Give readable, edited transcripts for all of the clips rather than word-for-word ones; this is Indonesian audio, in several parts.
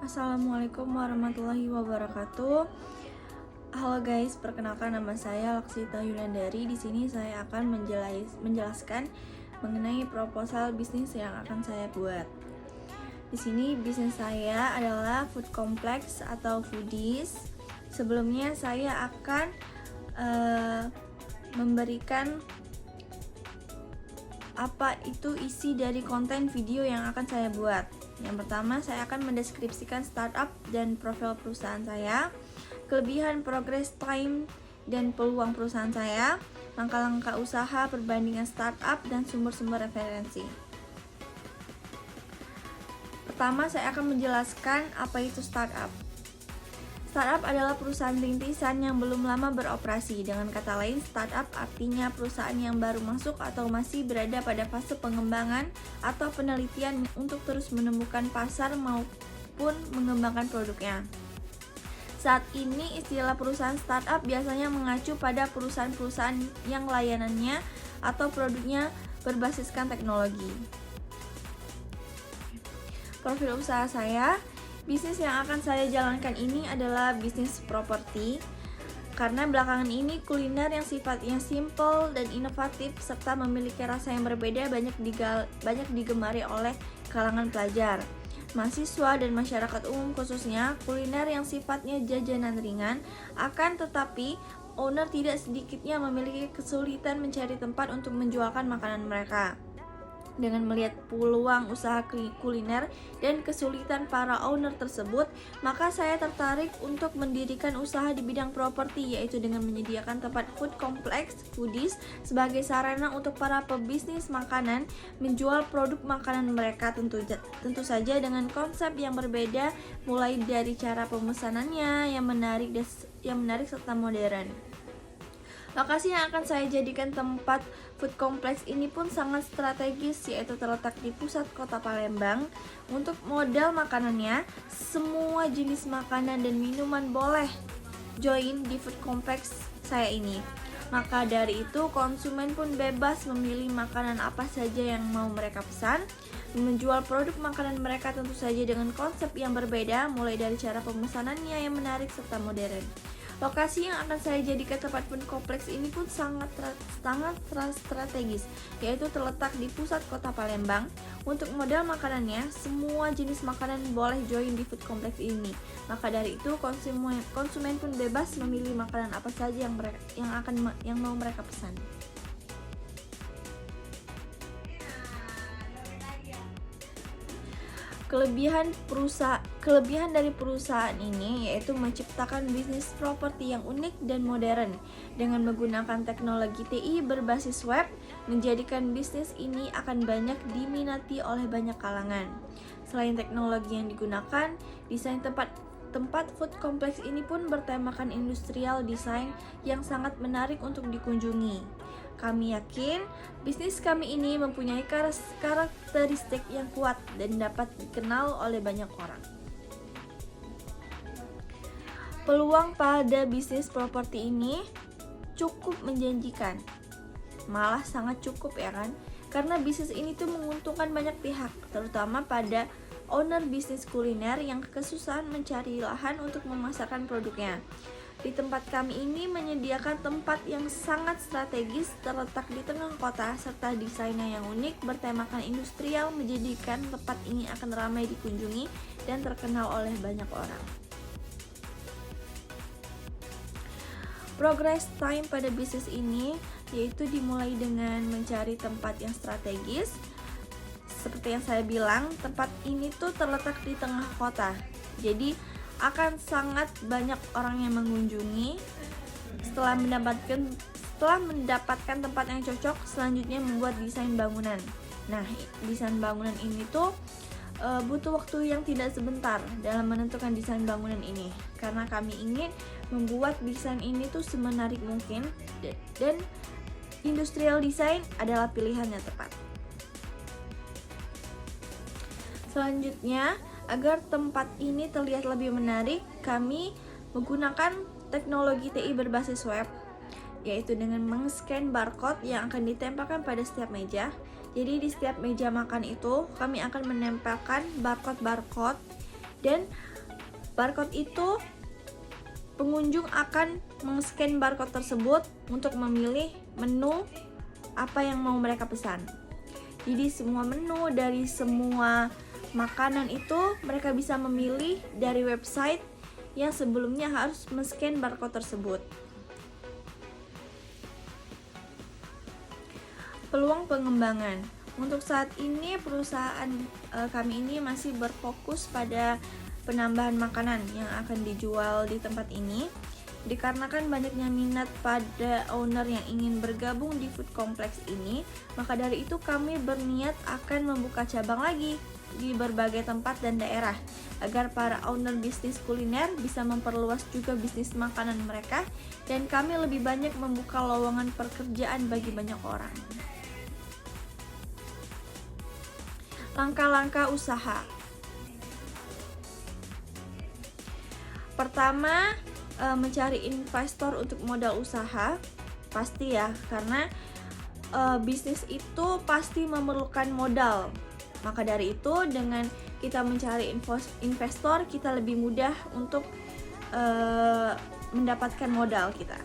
Assalamualaikum warahmatullahi wabarakatuh. Halo guys, perkenalkan nama saya Laksita Yulandari. Di sini saya akan menjelaskan mengenai proposal bisnis yang akan saya buat. Di sini bisnis saya adalah food complex atau foodies. Sebelumnya saya akan memberikan apa itu isi dari konten video yang akan saya buat. Yang pertama, saya akan mendeskripsikan startup dan profil perusahaan saya, kelebihan progress time dan peluang perusahaan saya, langkah-langkah usaha, perbandingan startup, dan sumber-sumber referensi. Pertama, saya akan menjelaskan apa itu startup. Startup adalah perusahaan rintisan yang belum lama beroperasi. Dengan kata lain, startup artinya perusahaan yang baru masuk atau masih berada pada fase pengembangan atau penelitian untuk terus menemukan pasar maupun mengembangkan produknya. Saat ini istilah perusahaan startup biasanya mengacu pada perusahaan-perusahaan yang layanannya atau produknya berbasiskan teknologi. Profil usaha saya. Bisnis yang akan saya jalankan ini adalah bisnis properti, karena belakangan ini kuliner yang sifatnya simple dan inovatif serta memiliki rasa yang berbeda banyak digemari oleh kalangan pelajar, mahasiswa, dan masyarakat umum. Khususnya kuliner yang sifatnya jajanan ringan, akan tetapi owner tidak sedikitnya memiliki kesulitan mencari tempat untuk menjualkan makanan mereka. Dengan melihat peluang usaha kuliner dan kesulitan para owner tersebut, maka saya tertarik untuk mendirikan usaha di bidang properti, yaitu dengan menyediakan tempat food complex foodies sebagai sarana untuk para pebisnis makanan menjual produk makanan mereka, tentu saja dengan konsep yang berbeda, mulai dari cara pemesanannya yang menarik serta modern. Lokasi yang akan saya jadikan tempat food complex ini pun sangat strategis, yaitu terletak di pusat kota Palembang. Untuk modal makanannya, semua jenis makanan dan minuman boleh join di food complex saya ini. Maka dari itu, konsumen pun bebas memilih makanan apa saja yang mau mereka pesan. Menjual produk makanan mereka tentu saja dengan konsep yang berbeda, mulai dari cara pemesanannya yang menarik serta modern. Lokasi yang akan saya jadikan tempat food complex ini pun sangat strategis, yaitu terletak di pusat kota Palembang. Untuk modal makanannya, semua jenis makanan boleh join di food complex ini. Maka dari itu, konsumen pun bebas memilih makanan apa saja yang mau mereka pesan. Kelebihan dari perusahaan ini yaitu menciptakan bisnis properti yang unik dan modern dengan menggunakan teknologi TI berbasis web, menjadikan bisnis ini akan banyak diminati oleh banyak kalangan. Selain teknologi yang digunakan, desain tempat food complex ini pun bertemakan industrial design yang sangat menarik untuk dikunjungi. Kami yakin bisnis kami ini mempunyai karakteristik yang kuat dan dapat dikenal oleh banyak orang. Peluang pada bisnis properti ini cukup menjanjikan, malah sangat cukup ya kan? Karena bisnis ini tuh menguntungkan banyak pihak, terutama pada owner bisnis kuliner yang kesusahan mencari lahan untuk memasarkan produknya. Di tempat kami ini menyediakan tempat yang sangat strategis, terletak di tengah kota, serta desainnya yang unik bertemakan industrial menjadikan tempat ini akan ramai dikunjungi dan terkenal oleh banyak orang. Progress time pada bisnis ini yaitu dimulai dengan mencari tempat yang strategis. Seperti yang saya bilang, tempat ini tuh terletak di tengah kota, jadi akan sangat banyak orang yang mengunjungi. Setelah mendapatkan tempat yang cocok, selanjutnya membuat desain bangunan. Nah, desain bangunan ini tuh butuh waktu yang tidak sebentar dalam menentukan desain bangunan ini, karena kami ingin membuat desain ini tuh semenarik mungkin, dan industrial design adalah pilihan yang tepat. Selanjutnya, agar tempat ini terlihat lebih menarik, kami menggunakan teknologi TI berbasis web, yaitu dengan meng-scan barcode yang akan ditempelkan pada setiap meja. Jadi di setiap meja makan itu kami akan menempelkan barcode dan Barcode itu pengunjung akan men-scan barcode tersebut untuk memilih menu apa yang mau mereka pesan. Jadi semua menu dari semua makanan itu mereka bisa memilih dari website yang sebelumnya harus men-scan barcode tersebut. Peluang pengembangan. Untuk saat ini perusahaan kami ini masih berfokus pada penambahan makanan yang akan dijual di tempat ini. Dikarenakan banyaknya minat pada owner yang ingin bergabung di food complex ini, maka dari itu kami berniat akan membuka cabang lagi di berbagai tempat dan daerah agar para owner bisnis kuliner bisa memperluas juga bisnis makanan mereka, dan kami lebih banyak membuka lowongan pekerjaan bagi banyak orang. Langkah-langkah usaha. Pertama, mencari investor untuk modal usaha, pasti ya, karena bisnis itu pasti memerlukan modal. Maka dari itu dengan kita mencari investor, kita lebih mudah untuk mendapatkan modal kita.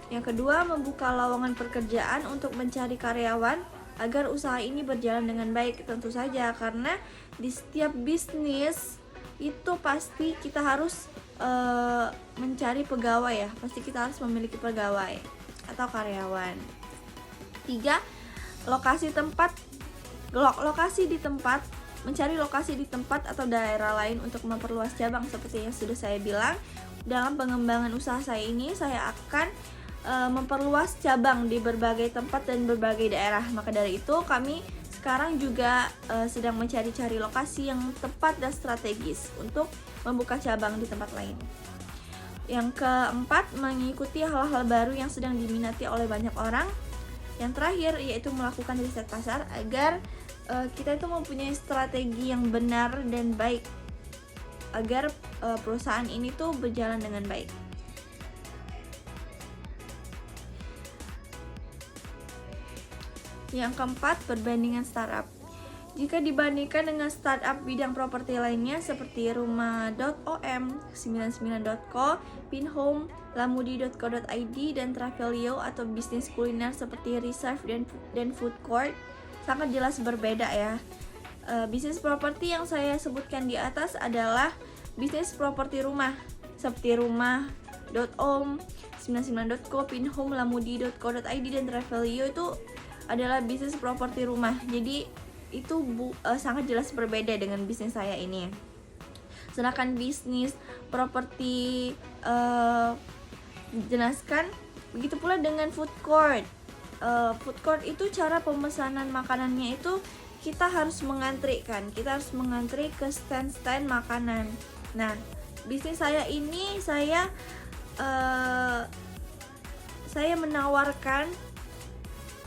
Yang kedua, membuka lowongan pekerjaan untuk mencari karyawan agar usaha ini berjalan dengan baik. Tentu saja, karena di setiap bisnis itu pasti kita harus mencari pegawai ya, pasti kita harus memiliki pegawai atau karyawan. 3. Lokasi di tempat, mencari lokasi di tempat atau daerah lain untuk memperluas cabang. Seperti yang sudah saya bilang, dalam pengembangan usaha saya ini saya akan memperluas cabang di berbagai tempat dan berbagai daerah. Maka dari itu kami sekarang juga sedang mencari-cari lokasi yang tepat dan strategis untuk membuka cabang di tempat lain. Yang keempat, mengikuti hal-hal baru yang sedang diminati oleh banyak orang. Yang terakhir, yaitu melakukan riset pasar agar kita itu mempunyai strategi yang benar dan baik agar perusahaan ini tuh berjalan dengan baik. Yang keempat, perbandingan startup. Jika dibandingkan dengan startup bidang properti lainnya seperti Rumah.om, 99.co, Pinhome, Lamudi.co.id, dan Travelio, atau bisnis kuliner seperti Reserve dan Food Court, sangat jelas berbeda ya. Bisnis properti yang saya sebutkan di atas adalah bisnis properti rumah seperti Rumah.om, 99.co, Pinhome, Lamudi.co.id, dan Travelio itu adalah bisnis properti rumah. Jadi itu sangat jelas berbeda dengan bisnis saya ini. Sedangkan bisnis properti jelaskan, begitu pula dengan food court. Food court itu cara pemesanan makanannya itu kita harus mengantri kan, kita harus mengantri ke stand-stand makanan. Nah, bisnis saya ini saya menawarkan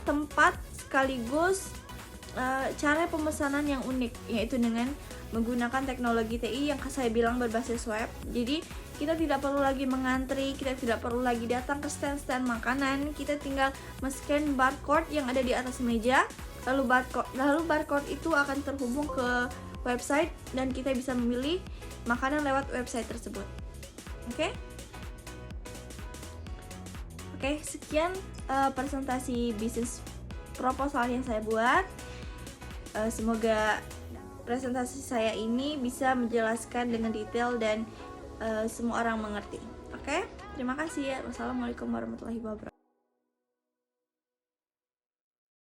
tempat sekaligus cara pemesanan yang unik, yaitu dengan menggunakan teknologi TI yang saya bilang berbasis web. Jadi kita tidak perlu lagi mengantri, kita tidak perlu lagi datang ke stand-stand makanan, kita tinggal men-scan barcode yang ada di atas meja, lalu barcode itu akan terhubung ke website dan kita bisa memilih makanan lewat website tersebut. Oke, sekian presentasi bisnis proposal yang saya buat. Semoga presentasi saya ini bisa menjelaskan dengan detail dan semua orang mengerti. Oke, terima kasih ya. Wassalamualaikum warahmatullahi wabarakatuh.